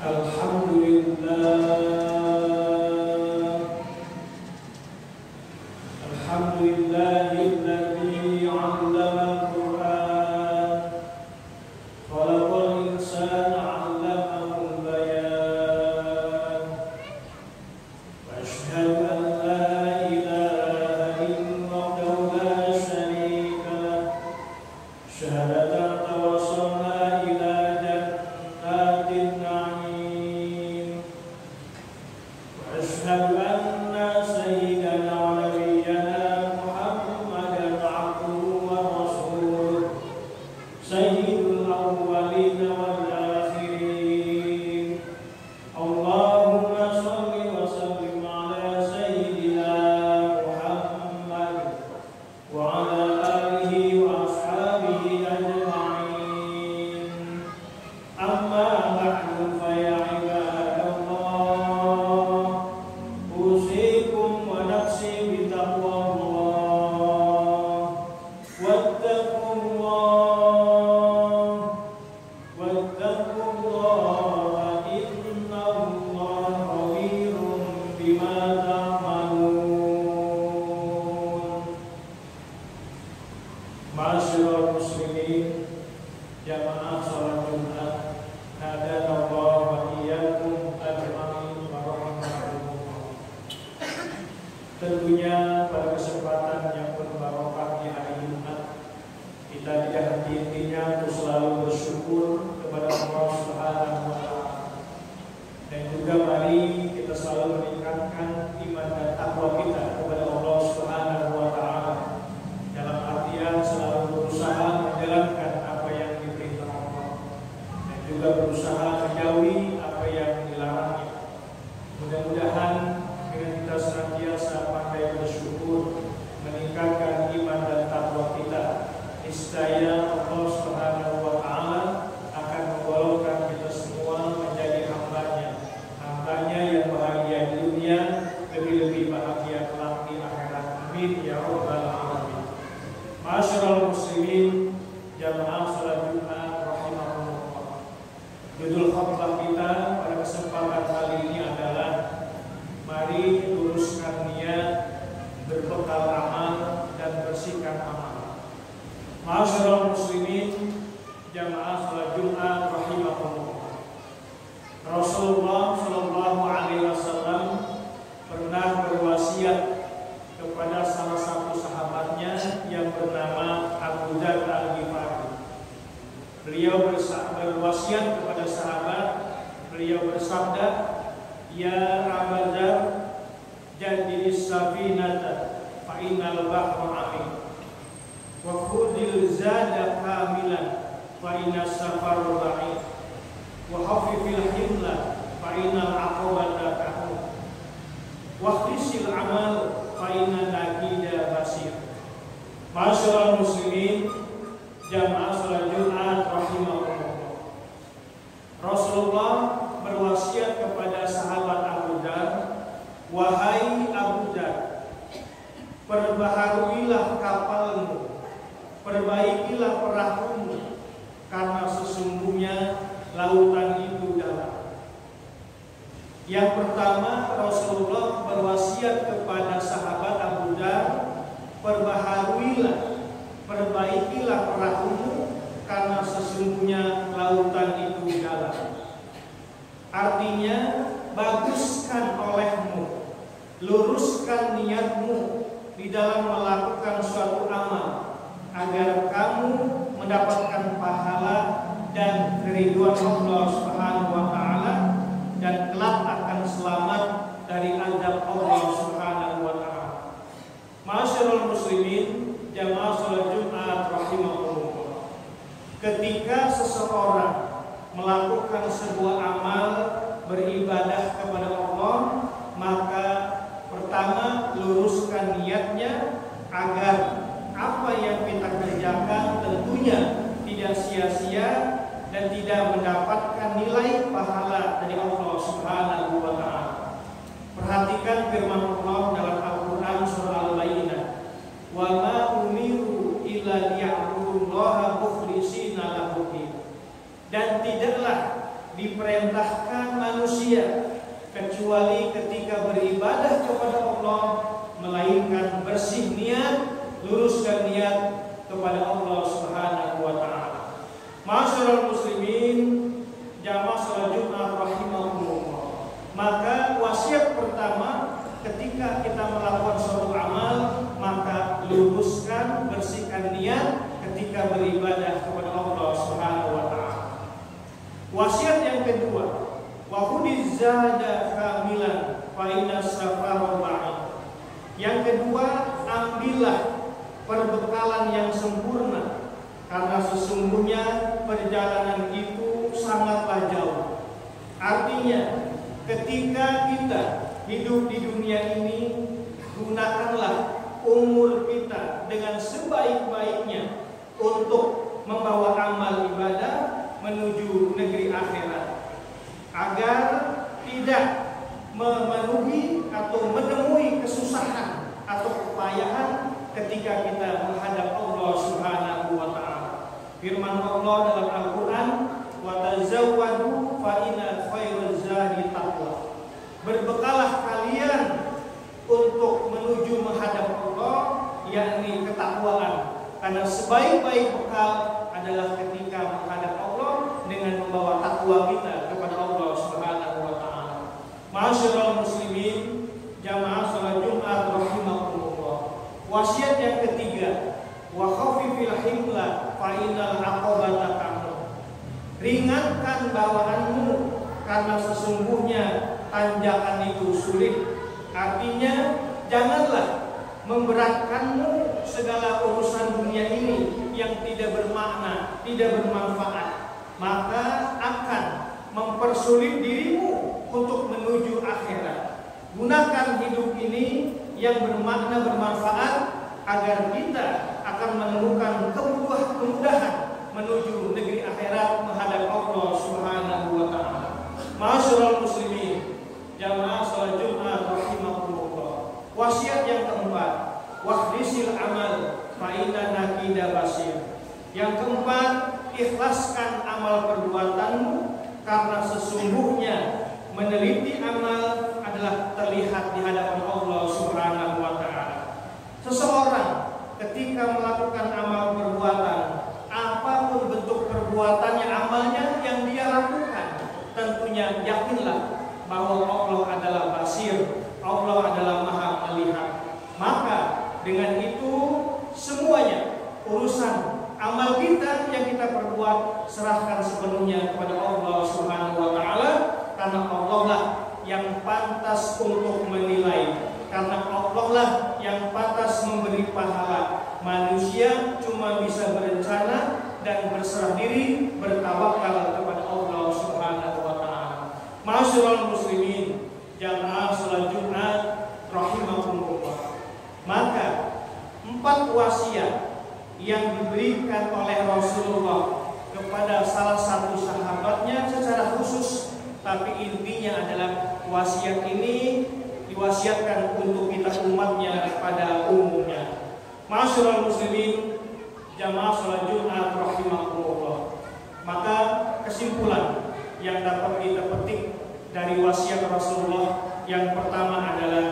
Alhamdulillahilladzi 'allamal Qur'an khalaqal insana 'allamahul bayan wa asyhadu an la ilaha illallah la syarika lah syahadatan tawassalna ila jannatin na'im wa asyhadu anna sayyidana wa nabiyyana Muhammadan 'abduhu wa rasuluh sayyidul awwalin wal akhirin. Allahumma shalli wa sallim ala sayyidina Muhammad wa ala alihi wa ashabihi ajma'in. Amma ba'du fa ya ibadallah, usikum wa nafsi bi taqwallah. Wattaqullaha innallaha khabirun bima ta'malun. Ma'asyiral muslimin, jamaah salat Jumat, hadanallahu wa iyyakum ajma'in wa rahmatullah. Tentunya pada kesempatan yang berbarokah di hari Jumat, kita tidak henti-hentinya untuk selalu bersyukur kepada Allah Subhanahu wa Ta'ala, dan juga mari kita selalu meningkatkan iman dan takwa kita kepada Allah Subhanahu wa Ta'ala, dalam artian selalu berusaha menjalankan apa yang diperintah Allah dan juga berusaha menjauhi apa yang dilarangnya. Mudah-mudahan dengan kita senantiasa pandai bersyukur, meningkatkan iman dan takwa kita, niscaya Allah Subhanahu wa Ta'ala akan menggolongkan kita semua menjadi hambanya yang bahagia di dunia, lebih-lebih bahagia kelak di akhirat. Amin ya rabbal alamin. Ma'asyiral muslimin, jamaah salat Jumat rahimahumullah. Judul khutbah kita pada kesempatan kali ini adalah mari luruskan niat, berbekal amal dan bersihkan amal. Ma'asyiral muslimin, jamaah salat Jumat rahimahumullah. Rasulullah sallallahu alaihi wasallam pernah berwasiat kepada salah satu sahabatnya yang bernama Abu Dzar Al-Ghifari. Beliau berwasiat kepada sahabat, beliau bersabda, "Ya Abu Dzar, jaddilis safinata fa innal bahra 'amik. Wa khudil zada kamilan fa inna safaru ba'id. Wa hafifil himla fa innal aqabata kahun. Wa khisil amal fa inna nakida basir." Ma'asyiral muslimin, jamaah salat Jumat rahimahumullah. Rasulullah berwasiat kepada sahabat Abu Dzar, "Wahai Abu Dzar, perbaharuilah kapalmu, perbaikilah perahumu, karena sesungguhnya lautan itu dalam." Yang pertama, Rasulullah berwasiat kepada sahabat Abu Dzar, perbaharuilah, perbaikilah perahumu, karena sesungguhnya lautan itu dalam. Artinya, baguskan olehmu, luruskan niatmu di dalam melakukan suatu amal, agar kamu mendapatkan pahala dan keriduan Allah Subhanahu wa Ta'ala, dan kelak akan selamat dari azab Allah Subhanahu wa Ta'ala. Ma'asyiral muslimin, jamaah salat Jumat rahimahullah. Ketika seseorang melakukan sebuah amal beribadah kepada Allah, maka pertama luruskan niatnya agar apa yang kita kerjakan tentunya tidak sia-sia dan tidak mendapatkan nilai akan manusia kecuali ketika beribadah kepada Allah, melainkan bersih niat, luruskan niat kepada Allah Subhanahu wa taala. Ma'asyiral muslimin, jamaah salat Jumat rahimakumullah. Maka wasiat pertama ketika kita melakukan suatu amal, maka luruskan, bersihkan niat ketika beribadah kepada Allah Subhanahu wa taala. Wasiat yang kedua, wa khudiz zada kamilan fa inna safara ba'id. Yang kedua, ambillah perbekalan yang sempurna, karena sesungguhnya perjalanan itu sangatlah jauh. Artinya, ketika kita hidup di dunia ini, gunakanlah umur kita dengan sebaik-baiknya untuk membawa amal ibadah menuju negeri akhirat, agar tidak memenuhi atau menemui kesusahan atau kepayahan ketika kita menghadap Allah Subhanahu wa taala. Firman Allah dalam Al-Qur'an, "Wa tazawwadu fa inna khairaz zadi taqwa." Berbekalah kalian untuk menuju menghadap Allah, yakni ketakwaan. Karena sebaik-baik bekal adalah ketika menghadap Allah dengan membawa takwa kita kepada Allah Subhanahu wa taala. Ma'asyiral muslimin, jamaah salat Jumat rahimakumullah. Wasiat yang ketiga, wa khafifil himla fa innal aqabata ta'mur. Ringankan bawaanmu karena sesungguhnya tanjakan itu sulit. Artinya, janganlah memberatkanmu segala urusan dunia ini yang tidak bermakna, tidak bermanfaat, maka akan mempersulit dirimu untuk menuju akhirat. Gunakan hidup ini yang bermakna, bermanfaat, agar kita akan menemukan kemudahan menuju negeri akhirat menghadap Allah Subhanahu wa taala. Ma'asyiral muslimin, jamaah salat Jumat rahimakumullah. Wasiat yang keempat, wahdisil amal fa inna nakida basir. Yang keempat, ikhlaskan amal perbuatanmu karena sesungguhnya meneliti amal adalah terlihat di hadapan Allah Subhanahu wa taala. Seseorang ketika melakukan amal perbuatan, apapun bentuk perbuatannya, amalnya yang dia lakukan, tentunya yakinlah bahwa Allah adalah basir, Allah adalah maha melihat. Maka dengan itu semuanya urusan amal kita yang kita perbuat serahkan sepenuhnya kepada Allah Subhanahu wa taala, karena Allah lah yang pantas untuk menilai, karena Allah lah yang pantas memberi pahala. Manusia cuma bisa berencana dan berserah diri, bertawakal kepada Allah Subhanahu wa taala. Ma'asyiral muslimin, jamaah salat Jumat rahimakumullah. Maka 4 wasiat yang diberikan oleh Rasulullah kepada salah satu sahabatnya secara khusus, tapi intinya adalah wasiat ini diwasiatkan untuk kita umatnya pada umumnya. Ma'asyiral muslimin, jamaah salat Jumat rahimakumullah. Maka kesimpulan yang dapat kita petik dari wasiat Rasulullah yang pertama adalah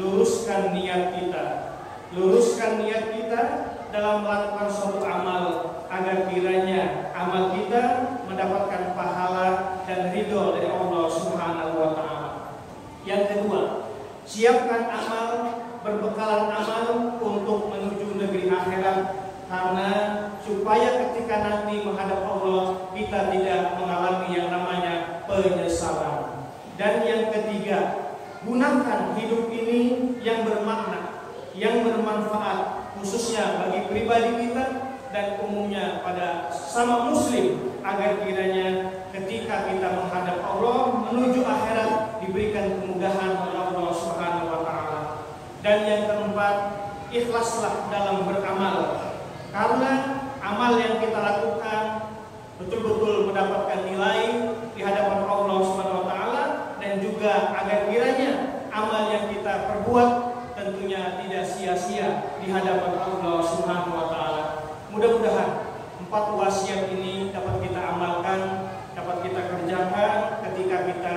luruskan niat kita. Luruskan niat kita dalam melakukan suatu amal agar kiranya amal kita mendapatkan pahala dan ridho dari Allah Subhanahu wa taala. Yang kedua, siapkan amal, berbekalan amal untuk menuju negeri akhirat, karena supaya ketika nanti menghadap Allah kita tidak mengalami yang namanya penyesalan. Dan yang ketiga, gunakan hidup ini yang bermakna, yang bermanfaat, khususnya bagi pribadi kita dan umumnya pada sama muslim, agar kiranya ketika kita menghadap Allah menuju akhirat diberikan kemudahan oleh Allah Subhanahu wa taala. Dan yang keempat, ikhlaslah dalam beramal, karena amal yang kita lakukan betul-betul mendapatkan nilai di hadapan Allah Subhanahu wa taala, dan juga agar kiranya amal yang kita perbuat tentunya tidak sia-sia di hadapan Allah Subhanahu wa taala. Mudah-mudahan 4 wasiat ini dapat kita amalkan, dapat kita kerjakan ketika kita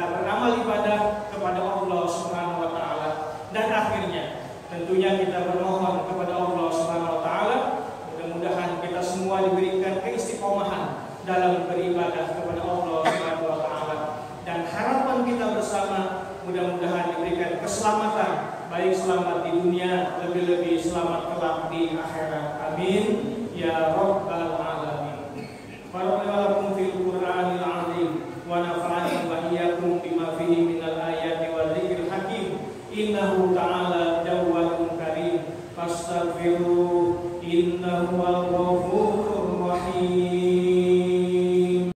tentunya kita bermohon kepada Allah Subhanahu wa taala, mudah-mudahan kita semua diberikan keistiqomahan dalam beribadah kepada Allah Subhanahu wa taala, dan harapan kita bersama mudah-mudahan diberikan keselamatan, baik selamat di dunia, lebih-lebih selamat kelak di akhirat. Amin ya rabbal alamin. Barakallahu fil Qur'anil azim wa nafa'ani wa iyyakum bima fihi minal ayati wa dzikril hakim. Innahu ta'ala jawwadun karim fastaghfiruhu innahu